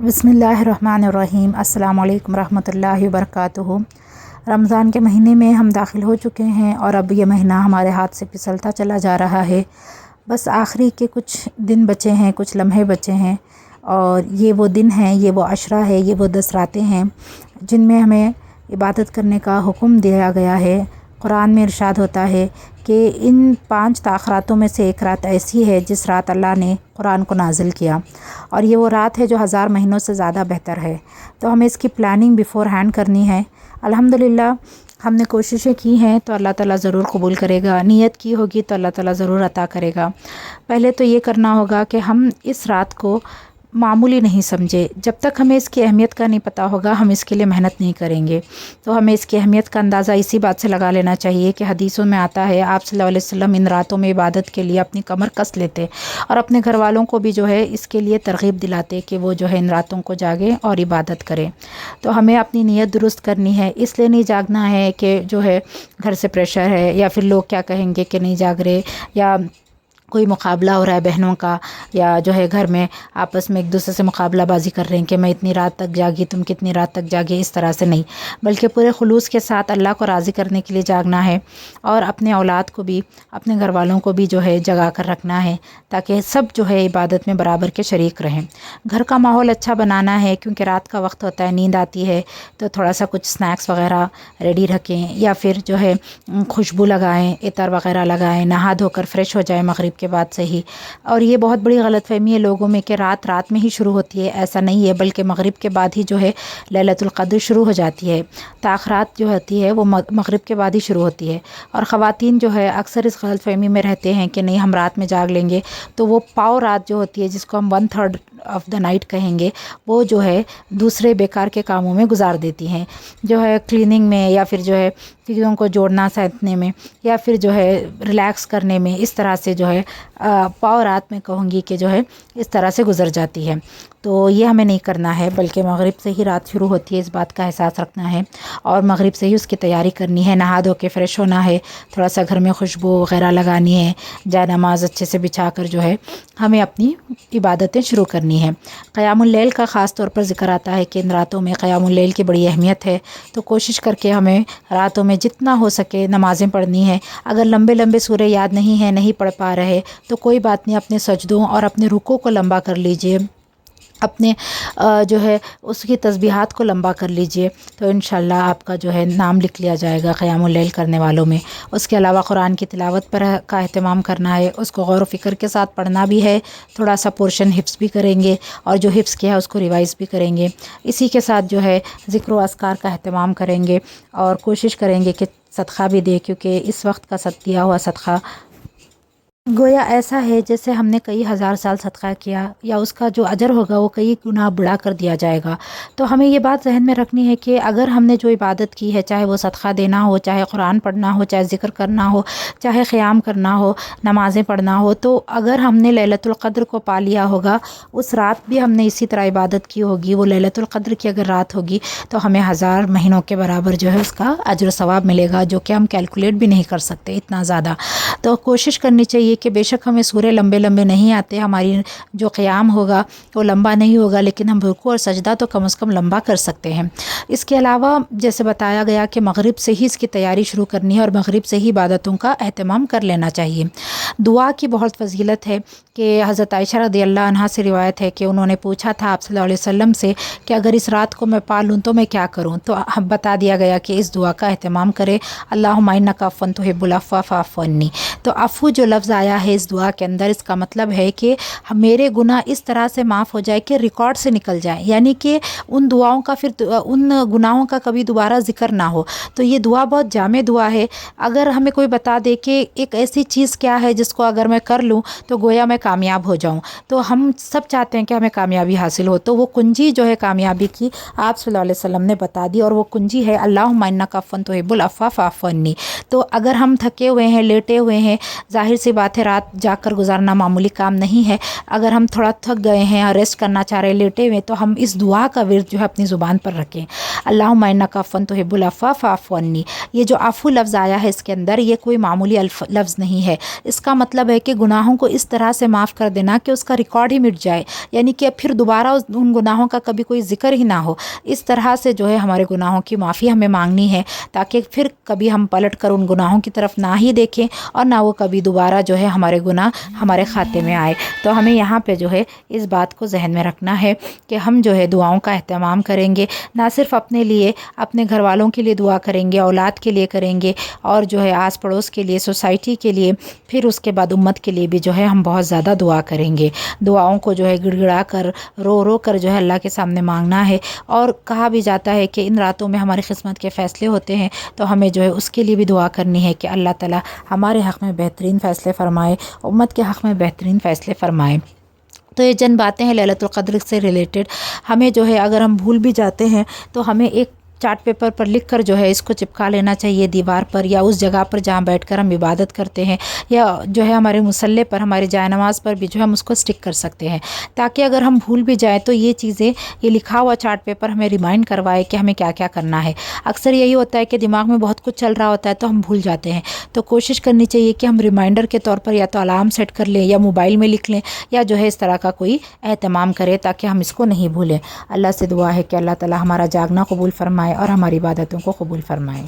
बिस्मिल्लाहिर्रहमानिर्रहीम। अस्सलामु अलैकुम रहमतुल्लाहि वबरकातुहू। रमज़ान के महीने में हम दाखिल हो चुके हैं और अब ये महीना हमारे हाथ से फिसलता चला जा रहा है। बस आखिरी के कुछ दिन बचे हैं, कुछ लम्हे बचे हैं और ये वो दिन हैं, ये वो अशरा है, ये वो 10 रातें हैं जिनमें हमें इबादत करने का हुक्म दिया गया है। कुरान में इरशाद होता है कि इन 5 ताख़रातों में से एक रात ऐसी है जिस रात अल्लाह ने कुरान को नाज़िल किया और ये वो रात है जो 1000 महीनों से ज़्यादा बेहतर है। तो हमें इसकी प्लानिंग बिफ़ोर हैंड करनी है। अल्हम्दुलिल्लाह हमने कोशिशें की हैं तो अल्लाह ताला ज़रूर कबूल करेगा, नीयत की होगी तो अल्लाह ताला ज़रूर अता करेगा। पहले तो ये करना होगा कि हम इस रात को मामूली नहीं समझे। जब तक हमें इसकी अहमियत का नहीं पता होगा हम इसके लिए मेहनत नहीं करेंगे। तो हमें इसकी अहमियत का अंदाज़ा इसी बात से लगा लेना चाहिए कि हदीसों में आता है आप सल्लल्लाहु अलैहि वसल्लम इन रातों में इबादत के लिए अपनी कमर कस लेते और अपने घर वालों को भी जो है इसके लिए तरगीब दिलाते कि वो जो है इन रातों को जागें और इबादत करें। तो हमें अपनी नीयत दुरुस्त करनी है, इसलिए नहीं जागना है कि जो है घर से प्रेशर है या फिर लोग क्या कहेंगे कि नहीं जाग रहे, या कोई मुकाबला हो रहा है बहनों का, या जो है घर में आपस में एक दूसरे से मुकाबला बाजी कर रहे हैं कि मैं इतनी रात तक जागी, तुम कितनी रात तक जागे, इस तरह से नहीं, बल्कि पूरे खुलूस के साथ अल्लाह को राज़ी करने के लिए जागना है और अपने औलाद को भी, अपने घर वालों को भी जो है जगा कर रखना है ताकि सब जो है इबादत में बराबर के शरीक रहें। घर का माहौल अच्छा बनाना है क्योंकि रात का वक्त होता है, नींद आती है, तो थोड़ा सा कुछ स्नैक्स वगैरह रेडी रखें या फिर जो है खुशबू लगाएँ, इतर वगैरह लगाएँ, नहा धोकर फ्रेश हो जाए मगरिब के बाद से ही। और ये बहुत बड़ी गलतफहमी है लोगों में कि रात रात में ही शुरू होती है, ऐसा नहीं है, बल्कि मगरिब के बाद ही जो है लैलतुल क़द्र शुरू हो जाती है। ताख़रात जो होती है वो मगरिब के बाद ही शुरू होती है और ख़वातीन जो है अक्सर इस गलतफहमी में रहते हैं कि नहीं हम रात में जाग लेंगे, तो वो पाव रात जो होती है जिसको हम 1/3 ऑफ द नाइट कहेंगे, वो जो है दूसरे बेकार के कामों में गुजार देती हैं, जो है क्लीनिंग में या फिर जो है चीज़ों को जोड़ना सैंतने में या फिर जो है रिलैक्स करने में, इस तरह से जो है पाव रात में कहूँगी कि जो है इस तरह से गुजर जाती है। तो ये हमें नहीं करना है, बल्कि मगरिब से ही रात शुरू होती है, इस बात का एहसास रखना है और मगरिब से ही उसकी तैयारी करनी है। नहा धो के फ़्रेश होना है, थोड़ा सा घर में खुशबू वगैरह लगानी है, जा नमाज अच्छे से बिछा कर जो है हमें अपनी इबादतें शुरू करनी है। क़यामुल लैल का ख़ास तौर पर ज़िक्र आता है कि इन रातों में क़यामुल लैल की बड़ी अहमियत है, तो कोशिश करके हमें रातों में जितना हो सके नमाज़ें पढ़नी है। अगर लंबे लंबे सूरे याद नहीं है, नहीं पढ़ पा रहे, तो कोई बात नहीं, अपने सजदों और अपने रुकों को लंबा कर लीजिए, अपने जो है उसकी तस्बीहात को लंबा कर लीजिए, तो इंशाल्लाह आपका जो है नाम लिख लिया जाएगा क़यामुल लैल करने वालों में। उसके अलावा कुरान की तिलावत पर का एहतमाम करना है, उसको गौर व फ़िक्र के साथ पढ़ना भी है, थोड़ा सा पोर्शन हिफ्ज़ भी करेंगे और जो हिफ्ज़ किया है उसको रिवाइज़ भी करेंगे। इसी के साथ जो है ज़िक्र व अस्कार का एहतमाम करेंगे और कोशिश करेंगे कि सदक़ा भी दें, क्योंकि इस वक्त का दिया हुआ सदक़ा गोया ऐसा है जैसे हमने कई हज़ार साल सदका किया, या उसका जो अजर होगा वो कई गुना बढ़ा कर दिया जाएगा। तो हमें ये बात जहन में रखनी है कि अगर हमने जो इबादत की है, चाहे वो सदका देना हो, चाहे कुरान पढ़ना हो, चाहे ज़िक्र करना हो, चाहे क़याम करना हो, नमाज़ें पढ़ना हो, तो अगर हमने लैलतुल क़द्र को पा लिया होगा, उस रात भी हमने इसी तरह इबादत की होगी, वो लैलतुल क़द्र की अगर रात होगी तो हमें 1000 महीनों के बराबर जो है उसका अजर सवाब मिलेगा, जो कि हम कैलकुलेट भी नहीं कर सकते, इतना ज़्यादा। तो कोशिश करनी चाहिए कि बेशक हमें सूरे लंबे लंबे नहीं आते, हमारी जो क़याम होगा वो लंबा नहीं होगा, लेकिन हम रुकू और सजदा तो कम से कम लंबा कर सकते हैं। इसके अलावा जैसे बताया गया कि मगरिब से ही इसकी तैयारी शुरू करनी है और मगरिब से ही इबादतों का एहतमाम कर लेना चाहिए। दुआ की बहुत फजीलत है कि हज़रत आयशा रज़ियल्लाहु अन्हा से रिवायत है कि उन्होंने पूछा था आप सल्लल्लाहु अलैहि वसल्लम से कि अगर इस रात को मैं पा लूँ तो मैं क्या करूँ, तो हम बता दिया गया कि इस दुआ का एहतमाम करें, अल्लाहुम्मा इन्नका अफ़्वन तुहिब्बुल अफ़्व फ़अफ़्व अन्नी। तो अफ़्व जो लफ्ज़ आया है इस दुआ के अंदर, इसका मतलब है कि मेरे गुनाह इस तरह से माफ़ हो जाए कि रिकॉर्ड से निकल जाए, यानी कि उन दुआओं का फिर उन गुनाहों का कभी दोबारा ज़िक्र ना हो। तो ये दुआ बहुत जामे दुआ है। अगर हमें कोई बता दे कि एक ऐसी चीज़ क्या है जिसको अगर मैं कर लूँ तो गोया मैं कामयाब हो जाऊँ, तो हम सब चाहते हैं कि हमें कामयाबी हासिल हो, तो वो कुंजी जो है कामयाबी की आप सल्लल्लाहु अलैहि वसल्लम ने बता दी और वो कुंजी है अल्लाहुम्मा इन्नका अफ़्वन तुहिब्बुल अफ़्व फ़अफ़्व अन्नी। तो अगर हम थके हुए हैं, लेटे हुए हैं, ज़ाहिर सी बात रात रात जाग कर गुजारना मामूली काम नहीं है। अगर हम थोड़ा थक गए हैं या रेस्ट करना चाह रहे हैं, लेटे हुए, तो हम इस दुआ का विर्द जो है अपनी ज़ुबान पर रखें, अल्लाहुम्मा इन्नका अफ़्वन तुहिब्बुल अफ़्वा फ़अफ़ु अन्नी। ये जो अफ़ू लफ्ज़ आया है इसके अंदर, ये कोई मामूली लफ्ज़ नहीं है। इसका मतलब है कि गुनाहों को इस तरह से माफ़ कर देना कि उसका रिकॉर्ड ही मिट जाए, यानी कि फिर दोबारा उन गुनाहों का कभी कोई जिक्र ही ना हो। इस तरह से जो है हमारे गुनाहों की माफ़ी हमें मांगनी है, ताकि फिर कभी हम पलट कर उन गुनाहों की तरफ ना ही देखें और ना वो कभी दोबारा जो है हमारे गुनाह हमारे खाते में आए। तो हमें यहाँ पे जो है इस बात को जहन में रखना है कि हम जो है दुआओं का एहतमाम करेंगे, ना सिर्फ अपने लिए, अपने घर वालों के लिए दुआ करेंगे, औलाद के लिए करेंगे, और जो है आस पड़ोस के लिए, सोसाइटी के लिए, फिर उसके बाद उम्मत के लिए भी जो है हम बहुत ज़्यादा दुआ करेंगे। दुआओं को जो है गिड़गिड़ा कर, रो रो कर जो है अल्लाह के सामने मांगना है। और कहा भी जाता है कि इन रातों में हमारी किस्मत के फ़ैसले होते हैं, तो हमें जो है उसके लिए भी दुआ करनी है कि अल्लाह ताला हमारे हक़ में बेहतरीन फ़ैसले फ़रमाए, उम्मत के हक़ में बेहतरीन फ़ैसले फ़रमाए। तो ये चंद बातें हैं लैलतुल क़द्र से रिलेटेड। हमें जो है अगर हम भूल भी जाते हैं तो हमें एक चार्ट पेपर पर लिख कर जो है इसको चिपका लेना चाहिए दीवार पर, या उस जगह पर जहाँ बैठकर हम इबादत करते हैं, या जो है हमारे मुसल्ले पर, हमारे जायनमाज़ पर भी जो है हम उसको स्टिक कर सकते हैं, ताकि अगर हम भूल भी जाएँ तो ये चीज़ें, ये लिखा हुआ चार्ट पेपर हमें रिमाइंड करवाए कि हमें क्या क्या करना है। अक्सर यही होता है कि दिमाग में बहुत कुछ चल रहा होता है तो हम भूल जाते हैं। तो कोशिश करनी चाहिए कि हम रिमाइंडर के तौर पर या तो अलार्म सेट कर लें, या मोबाइल में लिख लें, या जो है इस तरह का कोई एहतमाम करें ताकि हम इसको नहीं भूलें। अल्लाह से दुआ है कि अल्लाह ताला हमारा जागना कबूल फ़रमाए और हमारी इबादतों को कबूल फ़रमाए।